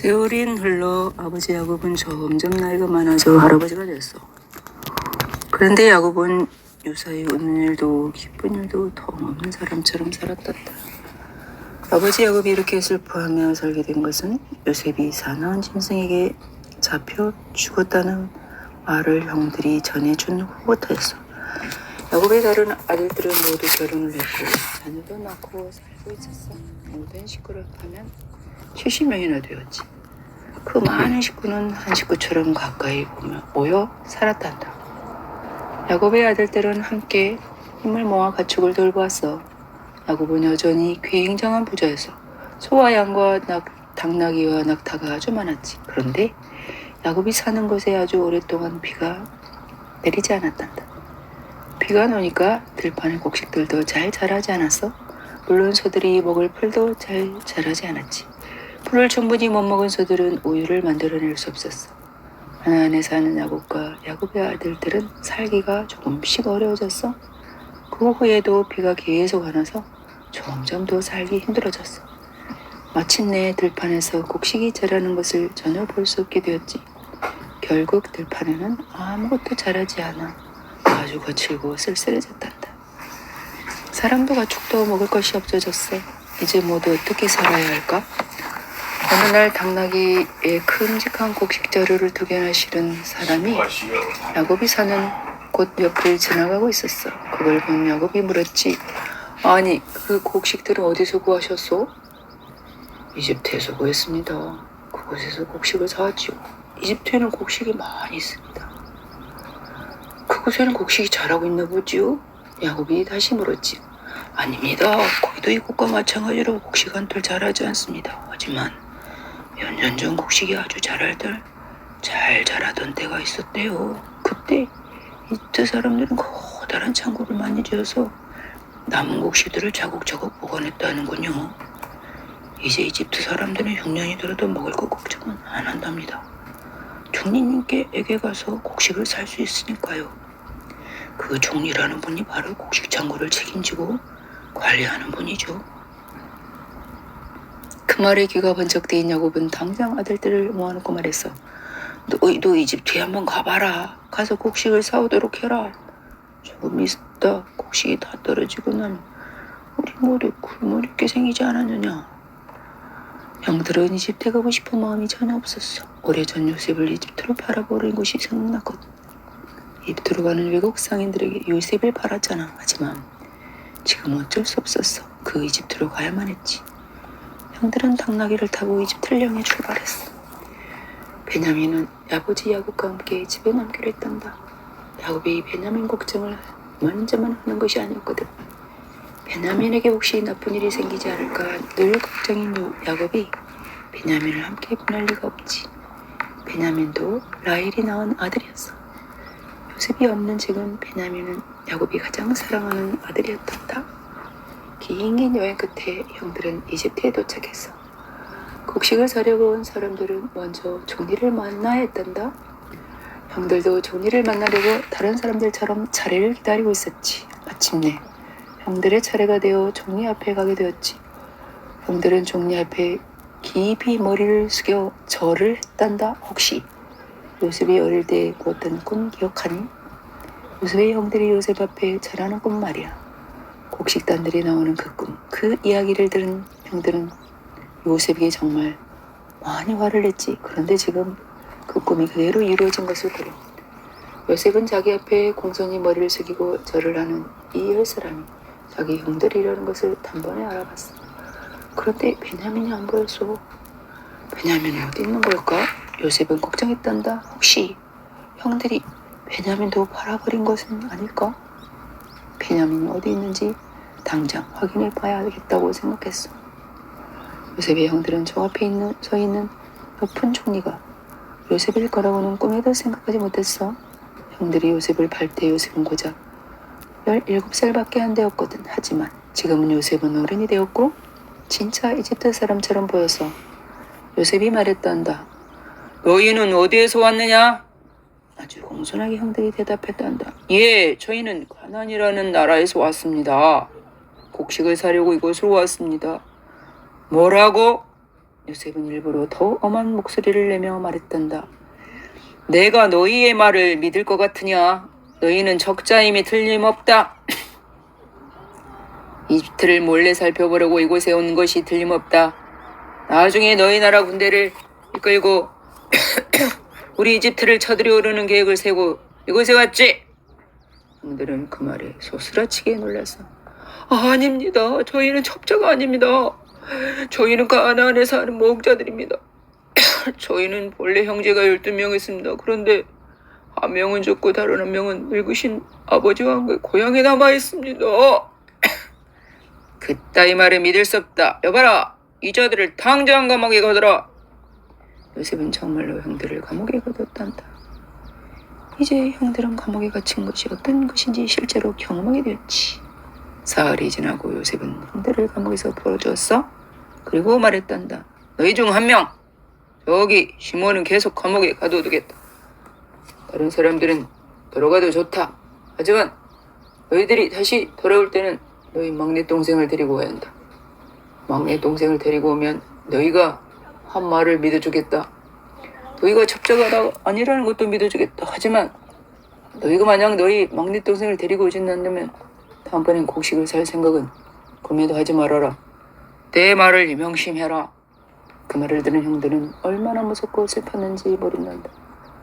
세월이 흘러 아버지 야곱은 점점 나이가 많아져 할아버지가 됐어. 그런데 야곱은 유사히 웃는 일도 기쁜 일도 텅없는 사람처럼 살았단다. 아버지 야곱이 이렇게 슬퍼하며 살게 된 것은 요셉이 사나운 짐승에게 잡혀 죽었다는 말을 형들이 전해준 후부터였어. 야곱의 다른 아들들은 모두 결혼을 했고 자녀도 낳고 살고 있었어. 모든 식구를 하면 70명이나 되었지. 그 많은 식구는 한 식구처럼 가까이 모여 살았단다. 야곱의 아들들은 함께 힘을 모아 가축을 돌보았어. 야곱은 여전히 굉장한 부자였어. 소와 양과 당나귀와 낙타가 아주 많았지. 그런데 야곱이 사는 곳에 아주 오랫동안 비가 내리지 않았단다. 비가 오니까 들판의 곡식들도 잘 자라지 않았어. 물론 소들이 먹을 풀도 잘 자라지 않았지. 풀을 충분히 못 먹은 소들은 우유를 만들어낼 수 없었어. 가나안에 사는 야곱과 야곱의 아들들은 살기가 조금씩 어려워졌어. 그 후에도 비가 계속 안 와서 점점 더 살기 힘들어졌어. 마침내 들판에서 곡식이 자라는 것을 전혀 볼 수 없게 되었지. 결국 들판에는 아무것도 자라지 않아 아주 거칠고 쓸쓸해졌단다. 사람도 가축도 먹을 것이 없어졌어. 이제 모두 어떻게 살아야 할까? 어느 날 당나귀에 큼직한 곡식 자루를 2개나 실은 사람이 야곱이 사는 곳 옆을 지나가고 있었어. 그걸 본 야곱이 물었지. 아니, 그 곡식들은 어디서 구하셨소? 이집트에서 구했습니다. 그곳에서 곡식을 사왔지요. 이집트에는 곡식이 많이 있습니다. 그곳에는 곡식이 자라고 있나 보지요? 야곱이 다시 물었지. 아닙니다. 거기도 이곳과 마찬가지로 곡식 한톨 자라지 않습니다. 하지만 몇 년 전 곡식이 아주 잘 자라던 때가 있었대요. 그때 이집트 사람들은 커다란 창고를 많이 지어서 남은 곡식들을 차곡차곡 보관했다는군요. 이제 이집트 사람들은 흉년이 들어도 먹을 것 걱정은 안 한답니다. 총리님께에게 가서 곡식을 살 수 있으니까요. 그 총리라는 분이 바로 곡식 창고를 책임지고 관리하는 분이죠. 그 말에 귀가 번쩍 뜨인 야곱은 당장 아들들을 모아놓고 말했어. 너희도 이집트에 한번 가봐라. 가서 곡식을 사오도록 해라. 조금 있다 곡식이 다 떨어지고 나면 우리 모두 굶어 죽게 생기지 않았느냐. 형들은 이집트에 가고 싶은 마음이 전혀 없었어. 오래전 요셉을 이집트로 팔아버린 곳이 생각났거든. 이집트로 가는 외국 상인들에게 요셉을 팔았잖아. 하지만 지금 어쩔 수 없었어. 그 이집트로 가야만 했지. 형들은 당나귀를 타고 이집트를 향해 출발했어. 베냐민은 아버지 야곱과 함께 집에 남기로 했단다. 야곱이 베냐민 걱정을 이만저만 하는 것이 아니었거든. 베냐민에게 혹시 나쁜 일이 생기지 않을까 늘 걱정인 야곱이 베냐민을 함께 보낼 리가 없지. 베냐민도 라헬이 낳은 아들이었어. 요셉이 없는 지금 베냐민은 야곱이 가장 사랑하는 아들이었단다. 긴 여행 끝에 형들은 이집트에 도착했어. 곡식을 사려고 온 사람들은 먼저 종리를 만나야 했단다. 형들도 종리를 만나려고 다른 사람들처럼 차례를 기다리고 있었지. 마침내 형들의 차례가 되어 종리 앞에 가게 되었지. 형들은 종리 앞에 깊이 머리를 숙여 절을 했단다. 혹시 요셉이 어릴 때 꾸었던 꿈 기억하니? 요셉의 형들이 요셉 앞에 절하는 꿈 말이야. 곡식단들이 나오는 그 꿈, 그 이야기를 들은 형들은 요셉에게 정말 많이 화를 냈지. 그런데 지금 그 꿈이 그대로 이루어진 것을 보려 요셉은 자기 앞에 공손히 머리를 숙이고 절을 하는 이 10사람이 자기 형들이라는 것을 단번에 알아봤어. 그런데 베냐민이 안 보였어. 베냐민은 어디 있는 걸까? 요셉은 걱정했단다. 혹시 형들이 베냐민도 팔아버린 것은 아닐까? 베냐민이 어디 있는지 당장 확인해 봐야겠다고 생각했어. 요셉의 형들은 저 앞에 서 있는 높은 총리가 요셉일 거라고는 꿈에도 생각하지 못했어. 형들이 요셉을 팔 때 요셉은 고작 17살밖에 안 되었거든. 하지만 지금은 요셉은 어른이 되었고 진짜 이집트 사람처럼 보여서 요셉이 말했단다. 너희는 어디에서 왔느냐? 아주 공손하게 형들이 대답했단다. 예, 저희는 가나안이라는 나라에서 왔습니다. 곡식을 사려고 이곳으로 왔습니다. 뭐라고? 요셉은 일부러 더 엄한 목소리를 내며 말했단다. 내가 너희의 말을 믿을 것 같으냐? 너희는 적자임이 틀림없다. 이집트를 몰래 살펴보려고 이곳에 온 것이 틀림없다. 나중에 너희 나라 군대를 이끌고 우리 이집트를 쳐들어오려는 계획을 세고 이곳에 왔지. 형들은 그 말에 소스라치게 놀랐어. 아닙니다. 저희는 첩자가 아닙니다. 저희는 가나안에 사는 목자들입니다. 저희는 본래 형제가 12명 있습니다. 그런데 한 명은 죽고 다른 한 명은 늙으신 아버지와 함께 고향에 남아 있습니다. 그따위 말을 믿을 수 없다. 여봐라. 이 자들을 당장 감옥에 가둬라. 요셉은 정말로 형들을 감옥에 가뒀단다. 이제 형들은 감옥에 갇힌 것이 어떤 것인지 실제로 경험하게 되었지. 사흘이 지나고 요셉은 형들을 감옥에서 풀어주었어. 그리고 말했단다. 너희 중 한 명, 저기 시몬은 계속 감옥에 가둬두겠다. 다른 사람들은 돌아가도 좋다. 하지만 너희들이 다시 돌아올 때는 너희 막내 동생을 데리고 와야 한다. 막내 동생을 데리고 오면 너희가 한 말을 믿어주겠다. 너희가 첩자가 아니라는 것도 믿어주겠다. 하지만 너희가 만약 너희 막내 동생을 데리고 오진 않으면 다음번엔 곡식을 살 생각은 꿈에도 하지 말아라. 내 말을 명심해라. 그 말을 들은 형들은 얼마나 무섭고 슬펐는지 모른단다.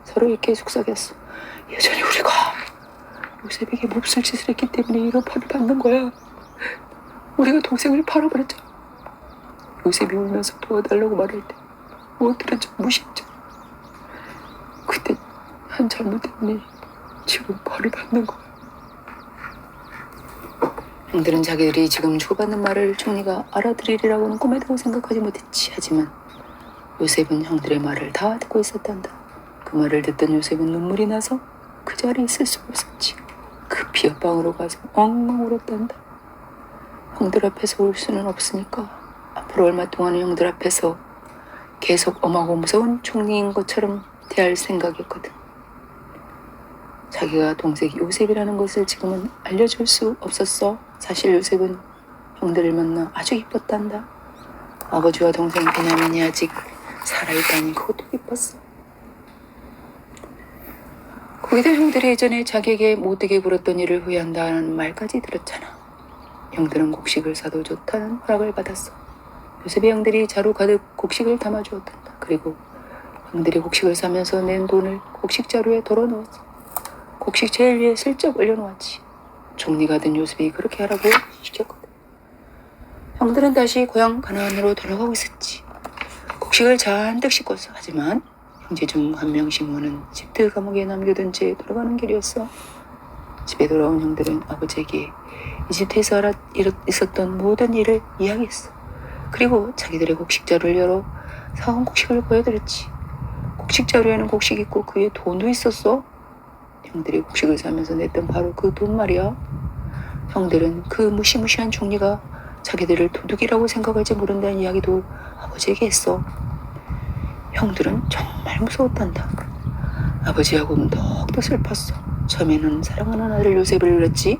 서로 이렇게 속삭였어. 예전에 우리가 요셉에게 몹쓸 짓을 했기 때문에 이런 벌을 받는 거야. 우리가 동생을 팔아버렸잖아. 요셉이 울면서 도와달라고 말할 때 못 들은 척 무시했죠. 그때 한 잘못 때문에 지금 벌을 받는 거야. 형들은 자기들이 지금 주고받는 말을 총리가 알아들으리라고는 꿈에도 생각하지 못했지. 하지만 요셉은 형들의 말을 다 듣고 있었단다. 그 말을 듣던 요셉은 눈물이 나서 그 자리에 있을 수가 없었지. 급히 옆방으로 가서 엉엉 울었단다. 형들 앞에서 울 수는 없으니까 앞으로 얼마 동안은 형들 앞에서 계속 엄하고 무서운 총리인 것처럼 대할 생각이었거든. 자기가 동생이 요셉이라는 것을 지금은 알려줄 수 없었어. 사실 요셉은 형들을 만나 아주 기뻤단다. 아버지와 동생 베냐민이 아직 살아있다니 그것도 기뻤어. 거기다 형들이 예전에 자기에게 못되게 굴었던 일을 후회한다는 말까지 들었잖아. 형들은 곡식을 사도 좋다는 허락을 받았어. 요셉의 형들이 자루 가득 곡식을 담아주었단다. 그리고 형들이 곡식을 사면서 낸 돈을 곡식 자루에 덜어 넣었어. 곡식 제일 위에 슬쩍 올려놓았지. 총리가 된 요셉이 그렇게 하라고 시켰거든. 형들은 다시 고향 가나안으로 돌아가고 있었지. 곡식을 잔뜩 싣고서. 하지만 형제 중 한 명 시몬은 이집트 감옥에 남겨둔 채 돌아가는 길이었어. 집에 돌아온 형들은 아버지에게 이집트에서 있었던 모든 일을 이야기했어. 그리고 자기들의 곡식 자루를 열어 사온 곡식을 보여드렸지. 곡식 자루에는 곡식이 있고 그 위에 돈도 있었어. 형들이 곡식을 사면서 냈던 바로 그 돈 말이야. 형들은 그 무시무시한 총리가 자기들을 도둑이라고 생각할지 모른다는 이야기도 아버지에게 했어. 형들은 정말 무서웠단다. 아버지하고는 더욱더 슬펐어. 처음에는 사랑하는 아들 요셉을 잃었지.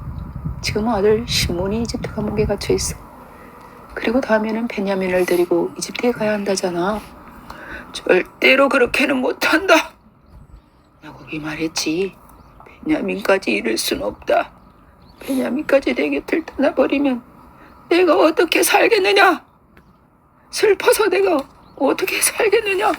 지금은 아들 시몬이 이집트 감옥에 갇혀 있어. 그리고 다음에는 베냐민을 데리고 이집트에 가야 한다잖아. 절대로 그렇게는 못한다. 나 거기 말했지. 베냐민까지 잃을 순 없다. 베냐민까지 내 곁을 떠나버리면 내가 어떻게 살겠느냐? 슬퍼서 내가 어떻게 살겠느냐?